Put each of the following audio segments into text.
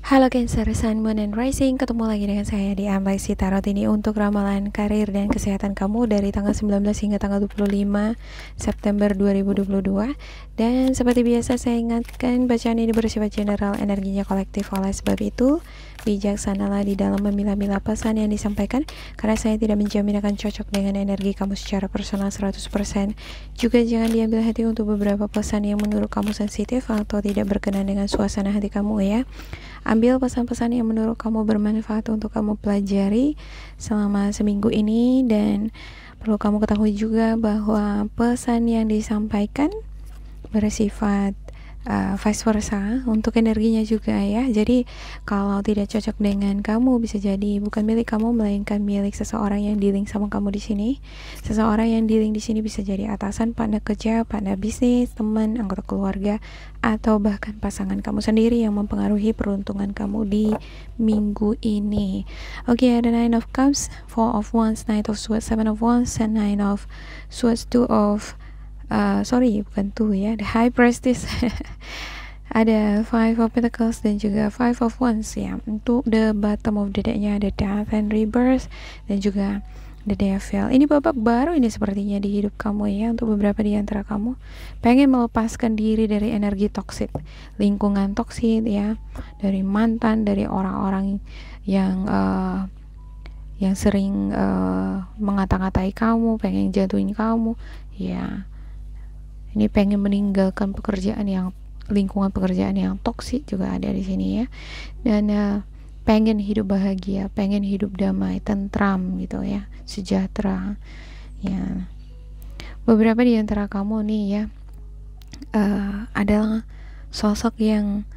Halo Cancer, Sun, Moon, and Rising. Ketemu lagi dengan saya di Amlesi Tarot ini untuk ramalan karir dan kesehatan kamu dari tanggal 19 hingga tanggal 25 September 2022. Dan seperti biasa saya ingatkan, bacaan ini bersifat general, energinya kolektif. Oleh sebab itu, bijaksanalah di dalam memilah-milah pesan yang disampaikan, karena saya tidak menjamin akan cocok dengan energi kamu secara personal 100%. Juga jangan diambil hati untuk beberapa pesan yang menurut kamu sensitif atau tidak berkenan dengan suasana hati kamu ya. Ambil pesan-pesan yang menurut kamu bermanfaat untuk kamu pelajari selama seminggu ini, dan perlu kamu ketahui juga bahwa pesan yang disampaikan bersifat vice versa untuk energinya juga ya. Jadi kalau tidak cocok dengan kamu, bisa jadi bukan milik kamu melainkan milik seseorang yang dealing sama kamu di sini. Seseorang yang dealing di sini bisa jadi atasan, partner kerja, partner bisnis, teman, anggota keluarga, atau bahkan pasangan kamu sendiri yang mempengaruhi peruntungan kamu di minggu ini. Oke, ada Nine of Cups, Four of Wands, Knight of Swords, Seven of Wands, and Nine of Swords, Two of bukan tuh ya, the High Priestess. Ada Five of Pentacles dan juga Five of Wands ya. Untuk the bottom of the deck-nya ada Death and Rebirth dan juga the Devil. Ini babak baru ini sepertinya di hidup kamu ya. Untuk beberapa di antara kamu pengen melepaskan diri dari energi toksik, lingkungan toksik ya, dari mantan, dari orang-orang yang sering mengata-ngatai kamu, pengen jatuhin kamu ya. Ini pengen meninggalkan pekerjaan yang, lingkungan pekerjaan yang toksik juga ada di sini ya. Dan pengen hidup bahagia, pengen hidup damai, tentram gitu ya, sejahtera ya. Beberapa di antara kamu nih ya adalah sosok yang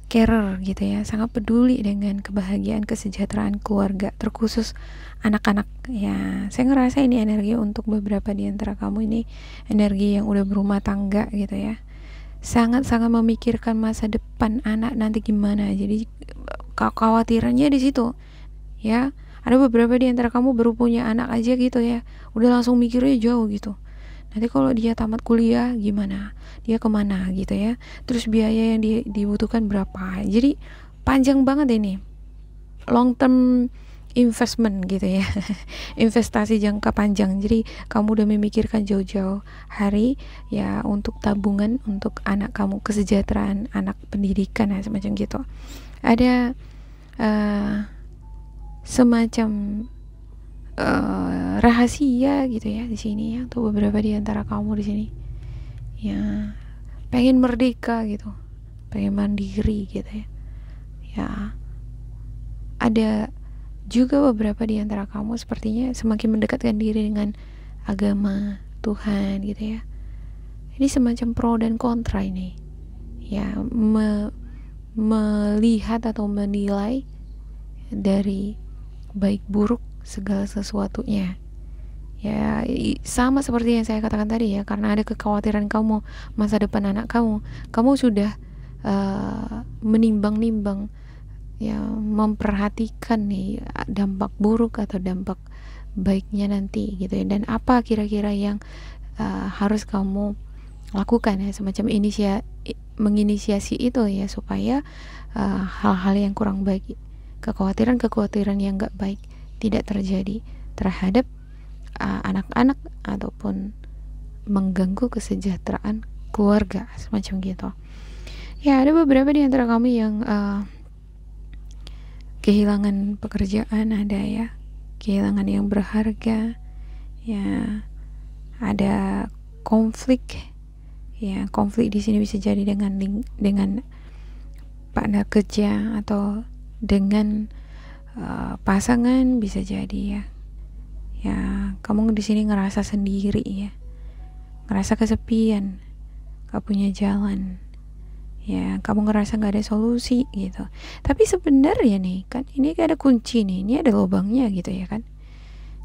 carer gitu ya, sangat peduli dengan kebahagiaan, kesejahteraan keluarga, terkhusus anak-anak ya. Saya ngerasa ini energi untuk beberapa di antara kamu ini energi yang udah berumah tangga gitu ya, sangat-sangat memikirkan masa depan anak nanti gimana. Jadi kekhawatirannya di situ ya. Ada beberapa di antara kamu baru punya anak aja gitu ya, udah langsung mikirnya jauh gitu. Nanti kalau dia tamat kuliah gimana, dia kemana gitu ya, terus biaya yang dibutuhkan berapa. Jadi panjang banget ini, long term investment gitu ya. Investasi jangka panjang. Jadi kamu udah memikirkan jauh-jauh hari ya, untuk tabungan untuk anak kamu, kesejahteraan anak, pendidikan ya, semacam gitu. Ada semacam rahasia gitu ya di sini ya, untuk beberapa di antara kamu di sini ya, pengen merdeka gitu, pengen mandiri gitu ya. Ya, ada juga beberapa di antara kamu sepertinya semakin mendekatkan diri dengan agama Tuhan gitu ya. Ini semacam pro dan kontra ini ya, melihat atau menilai dari baik buruk segala sesuatunya ya. Sama seperti yang saya katakan tadi ya, karena ada kekhawatiran kamu masa depan anak kamu sudah menimbang-nimbang ya, memperhatikan nih dampak buruk atau dampak baiknya nanti gitu ya, dan apa kira-kira yang harus kamu lakukan ya, semacam menginisiasi itu ya, supaya hal-hal yang kurang baik, kekhawatiran yang gak baik tidak terjadi terhadap anak-anak ataupun mengganggu kesejahteraan keluarga, semacam gitu ya. Ada beberapa di antara kami yang kehilangan pekerjaan, ada ya, kehilangan yang berharga ya, ada konflik ya. Konflik di sini bisa jadi dengan partner kerja atau dengan pasangan, bisa jadi ya kamu di sini ngerasa sendiri ya, ngerasa kesepian, gak punya jalan ya, kamu ngerasa gak ada solusi gitu. Tapi sebenarnya nih kan, ini ada kunci nih, ini ada lubangnya gitu ya kan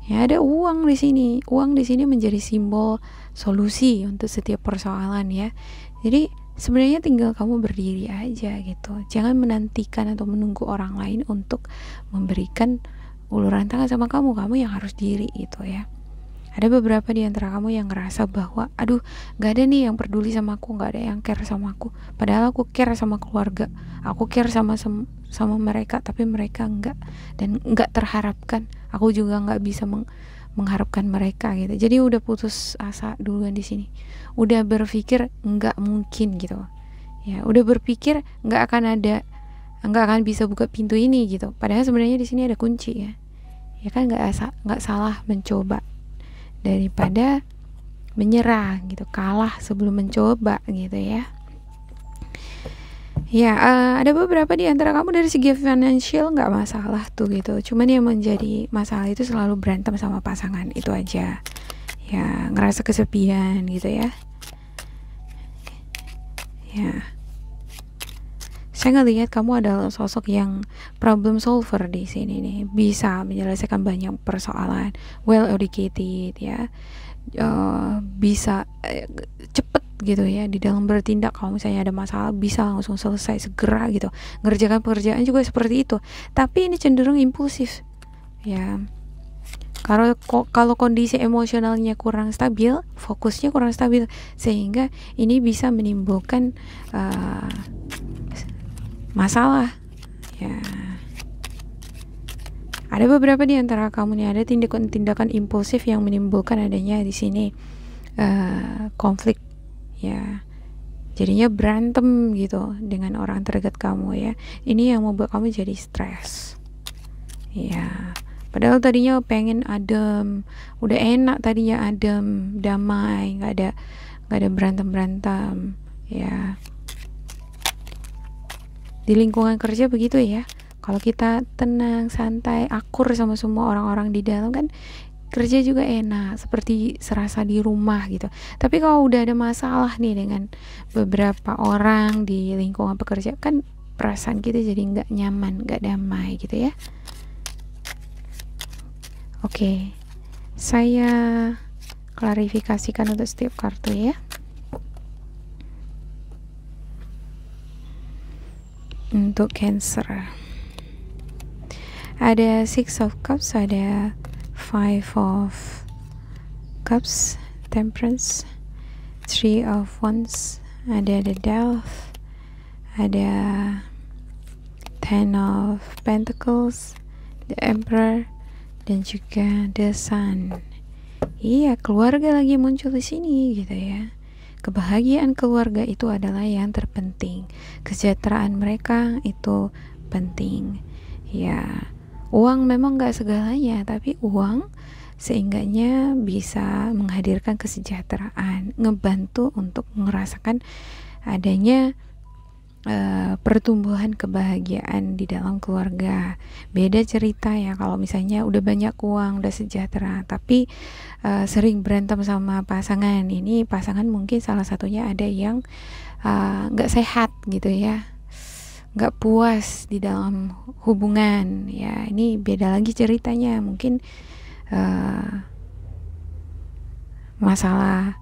ya. Ada uang di sini, uang di sini menjadi simbol solusi untuk setiap persoalan ya. Jadi sebenarnya tinggal kamu berdiri aja gitu, jangan menantikan atau menunggu orang lain untuk memberikan uluran tangan sama kamu yang harus diri gitu ya. Ada beberapa di antara kamu yang ngerasa bahwa aduh, gak ada nih yang peduli sama aku, gak ada yang care sama aku, padahal aku care sama keluarga, aku care sama mereka, tapi mereka enggak, dan enggak terharapkan, aku juga nggak bisa mengharapkan mereka gitu. Jadi udah putus asa duluan di sini, udah berpikir nggak mungkin gitu ya, udah berpikir nggak akan bisa buka pintu ini gitu, padahal sebenarnya di sini ada kunci ya kan. Nggak salah mencoba daripada menyerah gitu, kalah sebelum mencoba gitu ya. Ya, ada beberapa di antara kamu dari segi financial nggak masalah tuh gitu. Cuman yang menjadi masalah itu selalu berantem sama pasangan, itu aja. Ya, ngerasa kesepian gitu ya. Ya. Saya ngelihat kamu adalah sosok yang problem solver di sini nih, bisa menyelesaikan banyak persoalan, well educated ya, bisa cepet gitu ya di dalam bertindak. Kalau misalnya ada masalah bisa langsung selesai segera gitu, ngerjakan pekerjaan juga seperti itu. Tapi ini cenderung impulsif ya. Kalau kondisi emosionalnya kurang stabil, fokusnya kurang stabil, sehingga ini bisa menimbulkan masalah ya. Ada beberapa di antara kamu nih, ada tindakan impulsif yang menimbulkan adanya di sini konflik ya, jadinya berantem gitu dengan orang terdekat kamu ya. Ini yang membuat kamu jadi stres ya, padahal tadinya pengen adem, udah enak tadinya, adem, damai, nggak ada berantem ya. Di lingkungan kerja begitu ya, kalau kita tenang, santai, akur sama semua orang-orang di dalam kan, kerja juga enak, seperti serasa di rumah gitu. Tapi kalau udah ada masalah nih dengan beberapa orang di lingkungan pekerja, kan perasaan kita jadi nggak nyaman, nggak damai gitu ya. Oke, saya klarifikasikan untuk setiap kartu ya. Untuk Cancer ada Six of Cups, ada Five of Cups, Temperance, Three of Wands, ada The Death, ada Ten of Pentacles, The Emperor, dan juga The Sun. Iya, keluarga lagi muncul di sini gitu ya. Kebahagiaan keluarga itu adalah yang terpenting, kesejahteraan mereka itu penting ya. Uang memang gak segalanya, tapi uang seenggaknya bisa menghadirkan kesejahteraan, ngebantu untuk merasakan adanya pertumbuhan kebahagiaan di dalam keluarga. Beda cerita ya kalau misalnya udah banyak uang, udah sejahtera, tapi sering berantem sama pasangan. Ini pasangan mungkin salah satunya ada yang nggak sehat gitu ya, nggak puas di dalam hubungan ya. Ini beda lagi ceritanya, mungkin masalah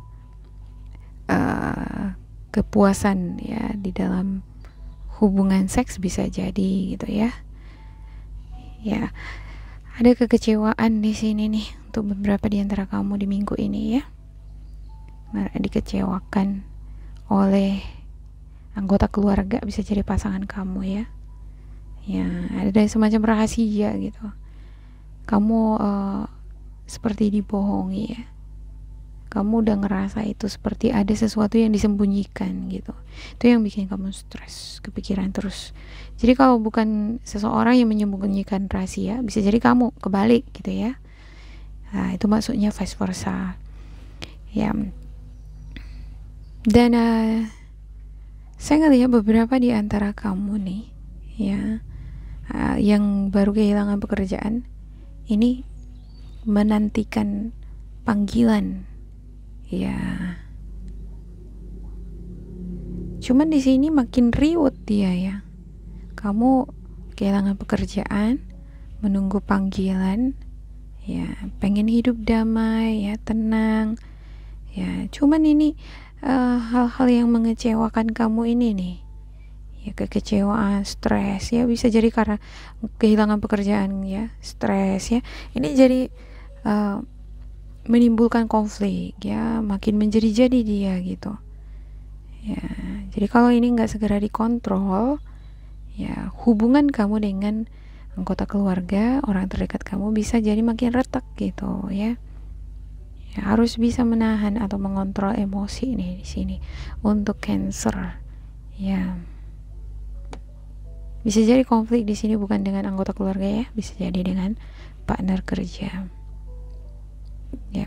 kepuasan ya di dalam hubungan seks bisa jadi gitu ya. Ya, ada kekecewaan di sini nih untuk beberapa di antara kamu di minggu ini ya. Dikecewakan oleh anggota keluarga, bisa jadi pasangan kamu ya. Ya, ada semacam rahasia gitu. Kamu seperti dibohongi ya. Kamu udah ngerasa itu seperti ada sesuatu yang disembunyikan gitu. Itu yang bikin kamu stres, kepikiran terus. Jadi kalau bukan seseorang yang menyembunyikan rahasia, bisa jadi kamu kebalik gitu ya. Nah, itu maksudnya vice versa ya. Dan saya ngelihat beberapa di antara kamu nih ya, yang baru kehilangan pekerjaan ini menantikan panggilan ya. Cuman di sini makin riwet dia ya. Kamu kehilangan pekerjaan, menunggu panggilan ya, pengen hidup damai ya, tenang ya. Cuman ini hal-hal yang mengecewakan kamu ini nih ya, kekecewaan, stres ya, bisa jadi karena kehilangan pekerjaan ya, stres ya. Ini jadi menimbulkan konflik ya, makin menjadi-jadi dia gitu ya. Jadi kalau ini nggak segera dikontrol ya, hubungan kamu dengan anggota keluarga, orang terdekat kamu bisa jadi makin retak gitu ya. Ya, harus bisa menahan atau mengontrol emosi nih di sini untuk Cancer ya. Bisa jadi konflik di sini bukan dengan anggota keluarga ya, bisa jadi dengan partner kerja ya.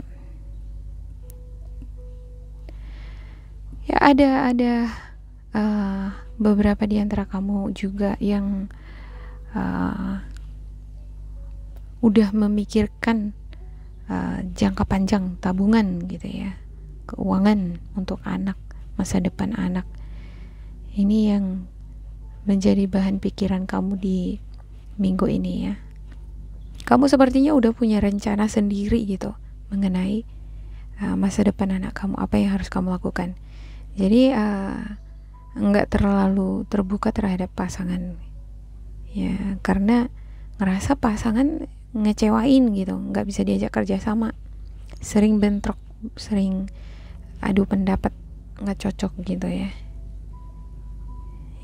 Ya ada beberapa di antara kamu juga yang udah memikirkan jangka panjang tabungan gitu ya, keuangan untuk anak, masa depan anak. Ini yang menjadi bahan pikiran kamu di minggu ini ya. Kamu sepertinya udah punya rencana sendiri gitu mengenai masa depan anak kamu, apa yang harus kamu lakukan. Jadi nggak terlalu terbuka terhadap pasangan ya, karena ngerasa pasangan ngecewain gitu, nggak bisa diajak kerja sama, sering bentrok, sering adu pendapat, nggak cocok gitu ya.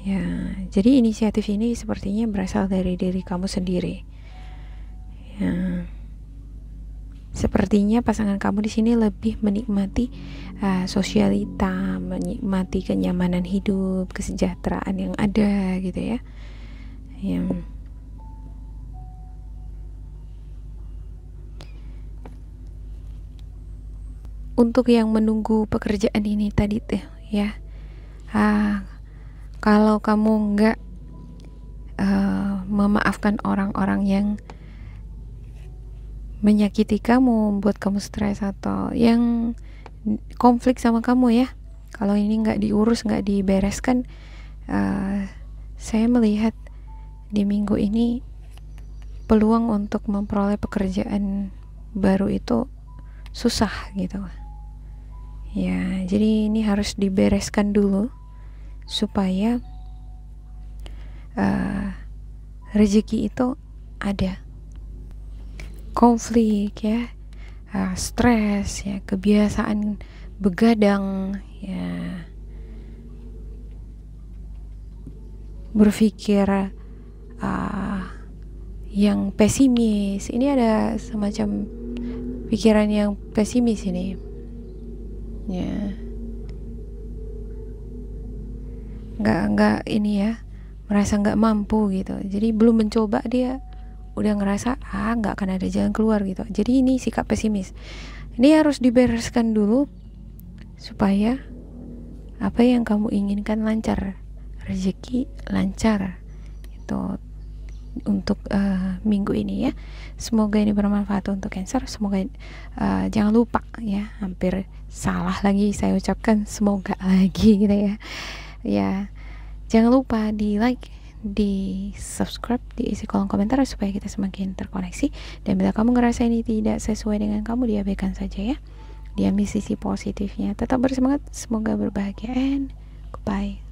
Ya, jadi inisiatif ini sepertinya berasal dari diri kamu sendiri. Ya, sepertinya pasangan kamu di sini lebih menikmati sosialita, menikmati kenyamanan hidup, kesejahteraan yang ada gitu ya. Yang untuk yang menunggu pekerjaan ini tadi tuh ya, kalau kamu nggak memaafkan orang-orang yang menyakiti kamu, buat kamu stres atau yang konflik sama kamu ya, kalau ini nggak diurus, nggak dibereskan, saya melihat di minggu ini peluang untuk memperoleh pekerjaan baru itu susah gitu ya. Jadi ini harus dibereskan dulu supaya rezeki itu ada. Konflik ya, stres ya, kebiasaan begadang ya, berpikir yang pesimis. Ini ada semacam pikiran yang pesimis ini ya, nggak ini ya, merasa nggak mampu gitu. Jadi belum mencoba dia udah ngerasa nggak akan ada jalan keluar gitu. Jadi ini sikap pesimis. Ini harus dibereskan dulu supaya apa yang kamu inginkan lancar, rezeki lancar itu untuk minggu ini ya. Semoga ini bermanfaat untuk Cancer. Semoga jangan lupa ya, hampir salah lagi saya ucapkan semoga lagi gitu ya. Ya, jangan lupa di like, di subscribe, diisi kolom komentar supaya kita semakin terkoneksi. Dan bila kamu ngerasa ini tidak sesuai dengan kamu, diabaikan saja ya, diambil sisi positifnya. Tetap bersemangat, semoga berbahagia, and goodbye.